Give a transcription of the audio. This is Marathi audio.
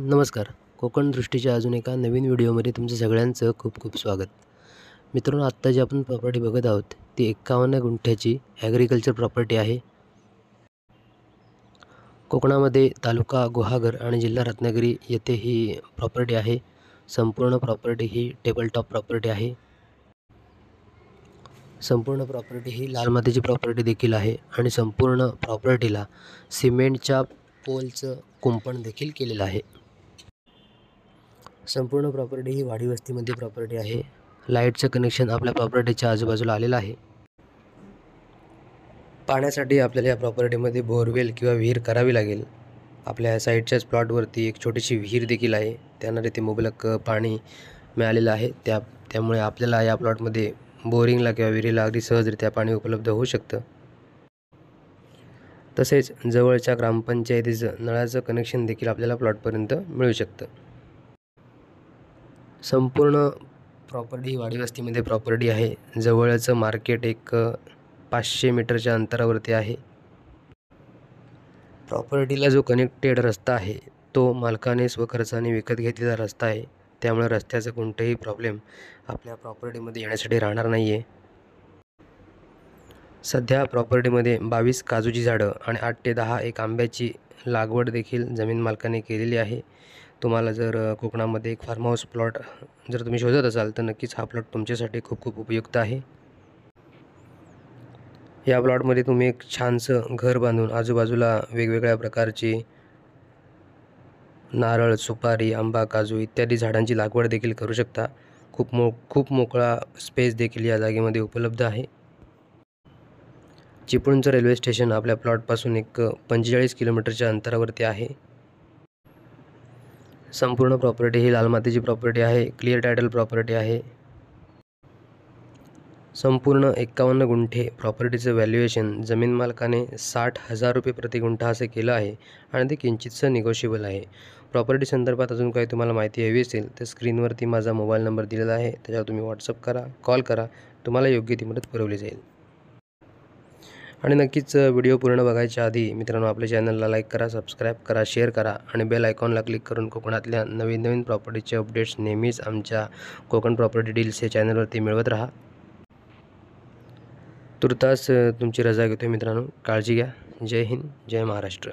नमस्कार. कोकण दृष्टीच्या अजून एका नवीन व्हिडिओमध्ये तुमचं सगळ्यांचं खूप खूप स्वागत. मित्रांनो, आत्ता जी आपण प्रॉपर्टी बघत आहोत ती 51 गुंठ्याची ॲग्रिकल्चर प्रॉपर्टी आहे. कोकणामध्ये तालुका गुहागर आणि जिल्हा रत्नागिरी येथे ही प्रॉपर्टी आहे. संपूर्ण प्रॉपर्टी ही टेबलटॉप प्रॉपर्टी आहे. संपूर्ण प्रॉपर्टी ही लाल मातीची प्रॉपर्टी देखील आहे आणि संपूर्ण प्रॉपर्टीला सिमेंटच्या पोलचं कुंपण देखील केलेलं आहे. संपूर्ण प्रॉपर्टी ही वाडी वस्तीमध्ये प्रॉपर्टी आहे. लाईटचं कनेक्शन आपल्या प्रॉपर्टीच्या आजूबाजूला आलेलं आहे. पाण्यासाठी आपल्याला या प्रॉपर्टीमध्ये बोरवेल किंवा विहीर करावी लागेल. आपल्या साईडच्याच प्लॉटवरती एक छोटीशी विहीर देखील आहे. त्यांना तिथे मुबलक पाणी मिळालेलं आहे. त्यामुळे आपल्याला या प्लॉटमध्ये बोरिंगला किंवा विहिरीला अगदी सहजरित्या पाणी उपलब्ध होऊ शकतं. तसेच जवळच्या ग्रामपंचायतीचं नळाचं कनेक्शन देखील आपल्याला प्लॉटपर्यंत मिळू शकतं. संपूर्ण प्रॉपर्टी ही वाडी वस्तीमध्ये प्रॉपर्टी आहे. जवळचं मार्केट एक 500 मीटरच्या अंतरावरती आहे. प्रॉपर्टीला जो कनेक्टेड रस्ता आहे तो मालकाने स्वखर्चाने विकत घेतलेला रस्ता आहे. त्यामुळे रस्त्याचा कोणताही प्रॉब्लेम आपल्या प्रॉपर्टीमध्ये येण्यासाठी राहणार नाही आहे. सध्या प्रॉपर्टीमध्ये 22 काजूची झाडं आणि 8 ते 10 एक आंब्याची लागवड देखील जमीन मालकाने केलेली आहे. तुम्हाला जर कोकणामध्ये एक फार्म हाऊस प्लॉट जर तुम्ही शोधत असाल तर नक्कीच हा प्लॉट तुमच्यासाठी खूप खूप उपयुक्त आहे. या प्लॉटमध्ये तुम्ही एक छानसं घर बांधून आजूबाजूला वेगवेगळ्या प्रकारची नारळ, सुपारी, आंबा, काजू इत्यादी झाडांची लागवड देखील करू शकता. खूप मोकळा स्पेस देखील या जागेमध्ये उपलब्ध आहे. चिपळूणचं रेल्वे स्टेशन आपल्या प्लॉटपासून एक 45 किलोमीटरच्या अंतरावरती आहे. संपूर्ण प्रॉपर्टी ही लाल मातीची प्रॉपर्टी आहे. क्लिअर टायटल प्रॉपर्टी आहे. संपूर्ण 51 गुंठे प्रॉपर्टीचं व्हॅल्युएशन जमीन मालकाने 60,000 रुपये प्रति गुंठा असे केलं आहे आणि ते किंचितसं निगोशिएबल आहे. प्रॉपर्टी संदर्भात अजून काही तुम्हाला माहिती हवी असेल तर स्क्रीनवरती माझा मोबाईल नंबर दिलेला आहे. त्याच्यावर तुम्ही व्हॉट्सअप करा, कॉल करा, तुम्हाला योग्य ती मदत पुरवली जाईल. आणि नक्कीच व्हिडिओ पूर्ण बघायच्या आधी मित्रांनो आपल्या चॅनलला लाईक करा, सबस्क्राईब करा, शेअर करा आणि बेल आयकॉनला क्लिक करून कोकणातल्या नवीन प्रॉपर्टीचे अपडेट्स नेहमीच आमच्या कोकण प्रॉपर्टी डील्स या चॅनलवरती मिळवत राहा. तुर्तास तुमची रजा घेतो मित्रांनो. काळजी घ्या. जय हिंद, जय महाराष्ट्र.